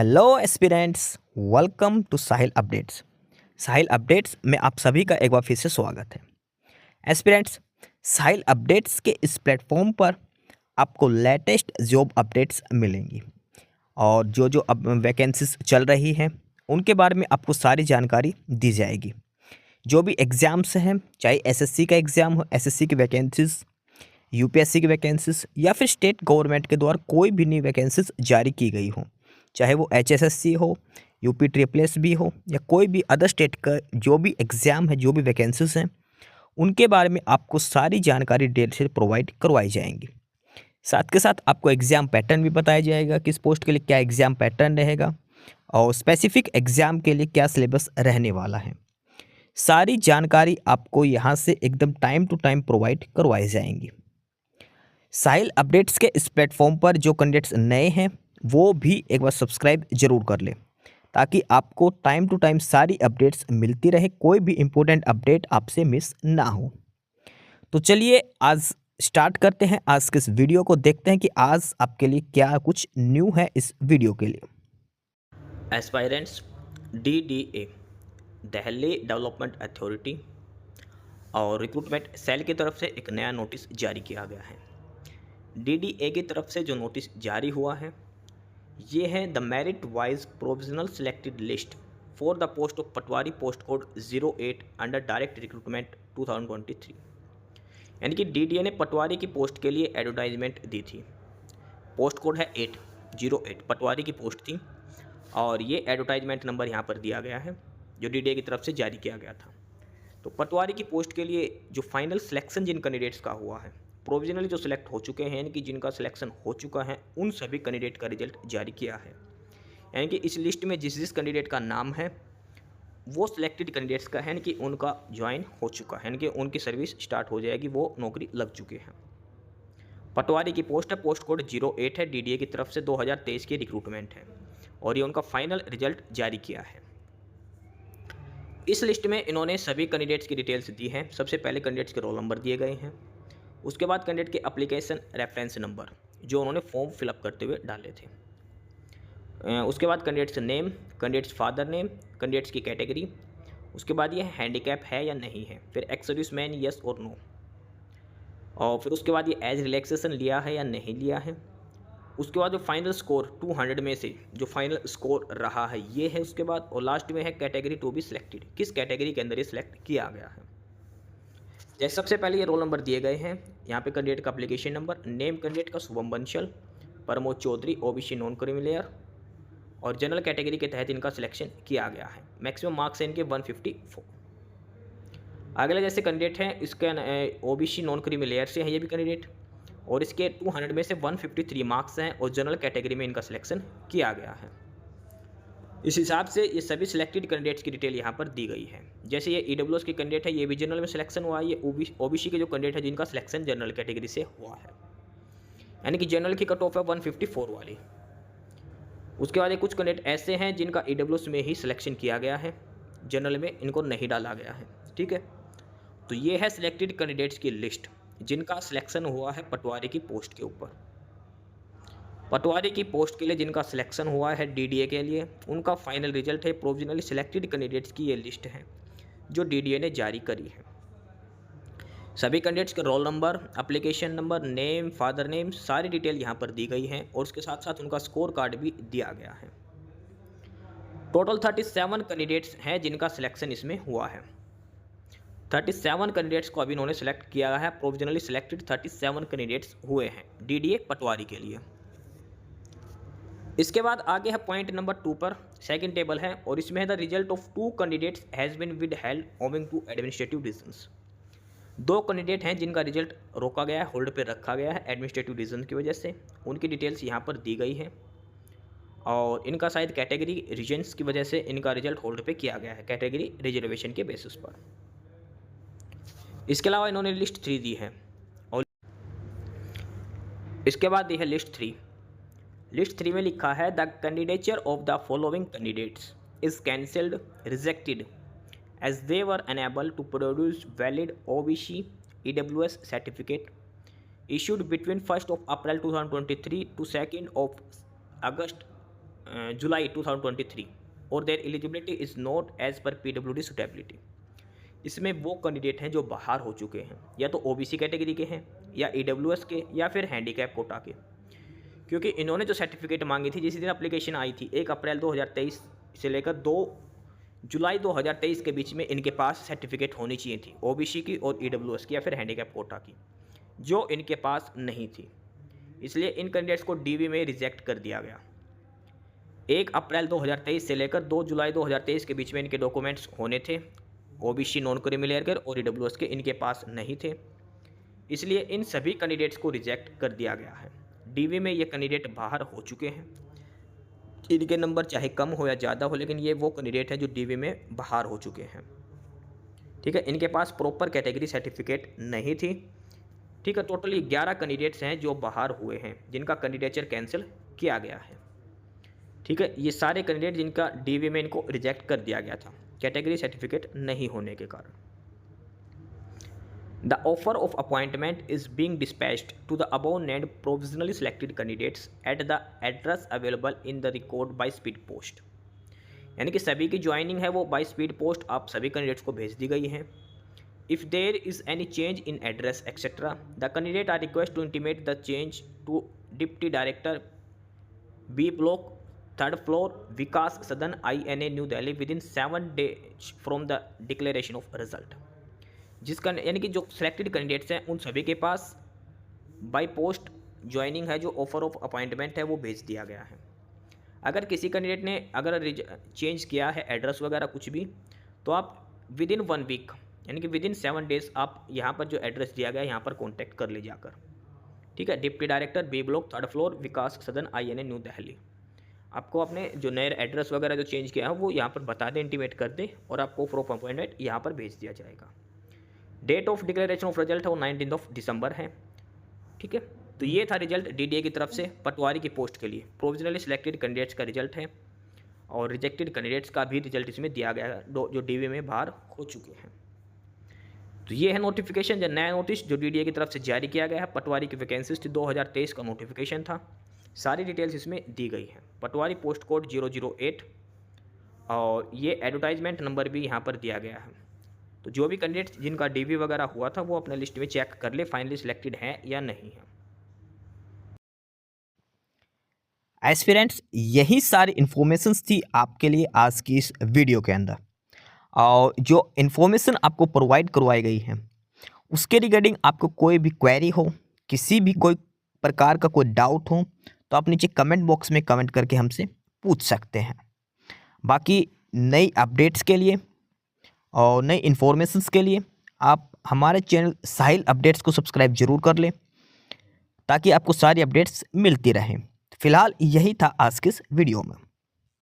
Hello aspirants, welcome to Sahil updates. Sahil updates में आप सभी का एक बार फिर से स्वागत है। एस्पिरेंट्स, साहिल अपडेट्स के इस प्लेटफॉर्म पर आपको लेटेस्ट जॉब अपडेट्स मिलेंगी और जो जो अब वैकेंसीज चल रही हैं उनके बारे में आपको सारी जानकारी दी जाएगी। जो भी एग्ज़ाम्स हैं, चाहे एसएससी का एग्ज़ाम हो, एसएससी की वैकेंसीज, यूपीएससी की वैकेंसीज या फिर स्टेट गवर्नमेंट के द्वारा कोई भी नई वैकेंसीज जारी की गई हो, चाहे वो एचएसएससी हो, यूपी ट्रिपल एस भी हो या कोई भी अदर स्टेट का जो भी एग्ज़ाम है, जो भी वैकेंसीज हैं, उनके बारे में आपको सारी जानकारी डिटेल से प्रोवाइड करवाई जाएंगी। साथ के साथ आपको एग्ज़ाम पैटर्न भी बताया जाएगा, किस पोस्ट के लिए क्या एग्ज़ाम पैटर्न रहेगा और स्पेसिफिक एग्ज़ाम के लिए क्या सिलेबस रहने वाला है। सारी जानकारी आपको यहाँ से एकदम टाइम टू टाइम प्रोवाइड करवाई जाएंगी। साहिल अपडेट्स के इस प्लेटफॉर्म पर जो कैंडिडेट्स नए हैं वो भी एक बार सब्सक्राइब जरूर कर लें ताकि आपको टाइम टू टाइम सारी अपडेट्स मिलती रहे, कोई भी इम्पोर्टेंट अपडेट आपसे मिस ना हो। तो चलिए आज स्टार्ट करते हैं आज के इस वीडियो को, देखते हैं कि आज आपके लिए क्या कुछ न्यू है इस वीडियो के लिए। Aspirants DDA Delhi development authority और रिक्रूटमेंट सेल की तरफ से एक नया नोटिस जारी किया गया है। DDA की तरफ से जो नोटिस जारी हुआ है ये है the merit wise provisional selected list for the post of Patwari post code 08 under direct recruitment 2023। यानी कि DDA ने पटवारी की पोस्ट के लिए एडवर्टाइजमेंट दी थी। पोस्ट कोड है 808, पटवारी की पोस्ट थी और ये एडवर्टाइजमेंट नंबर यहाँ पर दिया गया है जो DDA की तरफ से जारी किया गया था। तो पटवारी की पोस्ट के लिए जो फाइनल सिलेक्शन जिन कैंडिडेट्स का हुआ है, प्रोविजनली जो सिलेक्ट हो चुके हैं यानी कि जिनका सिलेक्शन हो चुका है, उन सभी कैंडिडेट का रिजल्ट जारी किया है। यानी कि इस लिस्ट में जिस जिस कैंडिडेट का नाम है वो सिलेक्टेड कैंडिडेट्स का है, यानी कि उनका ज्वाइन हो चुका है, यानी कि उनकी सर्विस स्टार्ट हो जाएगी, वो नौकरी लग चुके हैं। पटवारी की पोस्ट है, पोस्ट कोड 08 है, DDA की तरफ से 2023 की रिक्रूटमेंट है और ये उनका फाइनल रिजल्ट जारी किया है। इस लिस्ट में इन्होंने सभी कैंडिडेट्स की डिटेल्स दी हैं। सबसे पहले कैंडिडेट्स के रोल नंबर दिए गए हैं, उसके बाद कैंडिडेट के एप्लीकेशन रेफरेंस नंबर जो उन्होंने फॉर्म फिलअप करते हुए डाले थे, उसके बाद candidates name, candidates father name, candidates की कैटेगरी, उसके बाद ये हैंडीकैप है या नहीं है, फिर एक्स सर्विस मैन येस और नो, और फिर उसके बाद ये एज रिलैक्सेशन लिया है या नहीं लिया है, उसके बाद जो फाइनल स्कोर 200 में से जो फाइनल स्कोर रहा है ये है, उसके बाद और लास्ट में है कैटेगरी टू बी सिलेक्टेड, किस कैटेगरी के अंदर ये सिलेक्ट किया गया है। जैसे सबसे पहले ये रोल नंबर दिए गए हैं, यहाँ पे कैंडिडेट का एप्लीकेशन नंबर, नेम कैंडिडेट का Shubham Bansal, Pramod Chaudhary, OBC non creamy layer और जनरल कैटेगरी के तहत इनका सिलेक्शन किया गया है। मैक्सिमम मार्क्स हैं इनके 154। अगले जैसे कैंडिडेट हैं इसके OBC नॉन क्रीमी लेयर से है ये भी कैंडिडेट और इसके 200 में से 153 मार्क्स हैं और जनरल कैटेगरी में इनका सिलेक्शन किया गया है। इस हिसाब से ये सभी सिलेक्टेड कैंडिडेट्स की डिटेल यहाँ पर दी गई है। जैसे ये EWS के कैंडिडेट है, ये भी जनरल में सिलेक्शन हुआ है। ये OBC के जो कैंडिडेट है जिनका सिलेक्शन जनरल कैटेगरी से हुआ है, यानी कि जनरल की कट ऑफ है 154 वाली। उसके बाद कुछ कैंडिडेट ऐसे हैं जिनका EWS में ही सिलेक्शन किया गया है, जनरल में इनको नहीं डाला गया है। ठीक है, तो ये है सिलेक्टेड कैंडिडेट्स की लिस्ट जिनका सिलेक्शन हुआ है पटवारी की पोस्ट के ऊपर। पटवारी की पोस्ट के लिए जिनका सिलेक्शन हुआ है DDA के लिए, उनका फाइनल रिजल्ट है। प्रोविजनली सिलेक्टेड कैंडिडेट्स की ये लिस्ट है जो DDA ने जारी करी है। सभी कैंडिडेट्स के roll number, application number, name, father name, सारी डिटेल यहाँ पर दी गई है और उसके साथ साथ उनका स्कोर कार्ड भी दिया गया है। टोटल 37 कैंडिडेट्स हैं जिनका सिलेक्शन इसमें हुआ है। 37 कैंडिडेट्स को अभी इन्होंने सेलेक्ट किया है। प्रोविजनली सिलेक्टेड 37 कैंडिडेट्स हुए हैं DDA पटवारी के लिए। इसके बाद आगे है पॉइंट नंबर 2 पर, सेकंड टेबल है और इसमें है the result of 2 candidates has been withheld owing to administrative reasons. 2 candidate हैं जिनका रिजल्ट रोका गया है, होल्ड पे रखा गया है एडमिनिस्ट्रेटिव रीजन की वजह से। उनकी डिटेल्स यहाँ पर दी गई है और इनका शायद कैटेगरी रीजन्स की वजह से इनका रिजल्ट होल्ड पे किया गया है, कैटेगरी रिजर्वेशन के बेसिस पर। इसके अलावा इन्होंने लिस्ट 3 दी है और इसके बाद दी है लिस्ट 3। लिस्ट 3 में लिखा है the candidature of the following candidates is cancelled rejected as they were unable to produce valid OBC EWS certificate issued between 1st of April 2023 to 2nd of August July 2023 और their eligibility is not as per PWD suitability. इसमें वो candidate हैं जो बाहर हो चुके हैं, या तो OBC कैटेगरी के हैं, या EWS के, या फिर हैंडीकैप कोटा के। क्योंकि इन्होंने जो सर्टिफिकेट मांगी थी, जिस दिन एप्लीकेशन आई थी 1 अप्रैल 2023 से लेकर 2 जुलाई 2023 के बीच में इनके पास सर्टिफिकेट होनी चाहिए थी, OBC की और EWS की या फिर हैंडीकैप कोटा की, जो इनके पास नहीं थी। इसलिए इन कैंडिडेट्स को DV में रिजेक्ट कर दिया गया। 1 अप्रैल 2023 से लेकर 2 जुलाई 2023 के बीच में इनके डॉक्यूमेंट्स होने थे, OBC नॉन क्रीमी लेयर और EWS के इनके पास नहीं थे। इसलिए इन सभी कैंडिडेट्स को रिजेक्ट कर दिया गया है। DV में ये कैंडिडेट बाहर हो चुके हैं। इनके नंबर चाहे कम हो या ज़्यादा हो, लेकिन ये वो कैंडिडेट हैं जो DV में बाहर हो चुके हैं। ठीक है, इनके पास प्रॉपर कैटेगरी सर्टिफिकेट नहीं थी। ठीक है, टोटली 11 कैंडिडेट्स हैं जो बाहर हुए हैं, जिनका कैंडिडेचर कैंसिल किया गया है। ठीक है, ये सारे कैंडिडेट जिनका DV में इनको रिजेक्ट कर दिया गया था कैटेगरी सर्टिफिकेट नहीं होने के कारण। The offer of appointment is being dispatched to the above named provisionally selected candidates at the address available in the record by speed post। यानी कि सभी की ज्वाइनिंग है वो बाय स्पीड पोस्ट आप सभी कैंडिडेट्स को भेज दी गई है। If there is any change in address etc., the candidate are requested to intimate the change to Deputy Director B Block 3rd floor Vikas Sadan INA New Delhi within 7 days from the declaration of result। जिसका यानी कि जो selected candidates हैं उन सभी के पास by post joining है, जो ऑफर ऑफ अपॉइंटमेंट है वो भेज दिया गया है। अगर किसी कैंडिडेट ने अगर चेंज किया है एड्रेस वगैरह कुछ भी, तो आप विद इन 1 वीक यानी कि विद इन 7 डेज आप यहाँ पर जो एड्रेस दिया गया है यहाँ पर कॉन्टैक्ट कर ले जाकर। ठीक है, deputy director B block 3rd floor Vikas Sadan INA new Delhi. आपको अपने जो नए एड्रेस वगैरह जो चेंज किया है वो यहाँ पर बता दें, इंटीमेट कर दें, और आपको ऑफर ऑफ अपॉइंटमेंट यहाँ पर भेज दिया जाएगा। Date of declaration of result है वो 19 दिसंबर है। ठीक है, तो ये था रिजल्ट DDA की तरफ से पटवारी की पोस्ट के लिए। प्रोविजनली सिलेक्टेड कैंडिडेट्स का रिजल्ट है और रिजेक्टेड कैंडिडेट्स का भी रिजल्ट इसमें दिया गया है, जो DV में बाहर हो चुके हैं। तो ये है नोटिफिकेशन, जो नया नोटिस जो DDA की तरफ से जारी किया गया है। पटवारी की वैकेंसीज थी, 2023 का नोटिफिकेशन था। सारी डिटेल्स इसमें दी गई हैं। पटवारी पोस्ट कोड 008 और ये एडवर्टाइजमेंट नंबर भी यहाँ पर दिया गया है। तो जो भी कैंडिडेट जिनका DV वगैरह हुआ था वो अपने लिस्ट में चेक कर ले फाइनली सिलेक्टेड है या नहीं है। एस्पिरेंट्स, यही सारी इन्फॉर्मेशंस थी आपके लिए आज की इस वीडियो के अंदर, और जो इन्फॉर्मेशन आपको प्रोवाइड करवाई गई है उसके रिगार्डिंग आपको कोई भी क्वेरी हो, किसी भी कोई प्रकार का कोई डाउट हो, तो आप नीचे कमेंट बॉक्स में कमेंट करके हमसे पूछ सकते हैं। बाकी नई अपडेट्स के लिए और नई इन्फॉर्मेशंस के लिए आप हमारे चैनल साहिल अपडेट्स को सब्सक्राइब जरूर कर लें, ताकि आपको सारी अपडेट्स मिलती रहें। फिलहाल यही था आज के इस वीडियो में।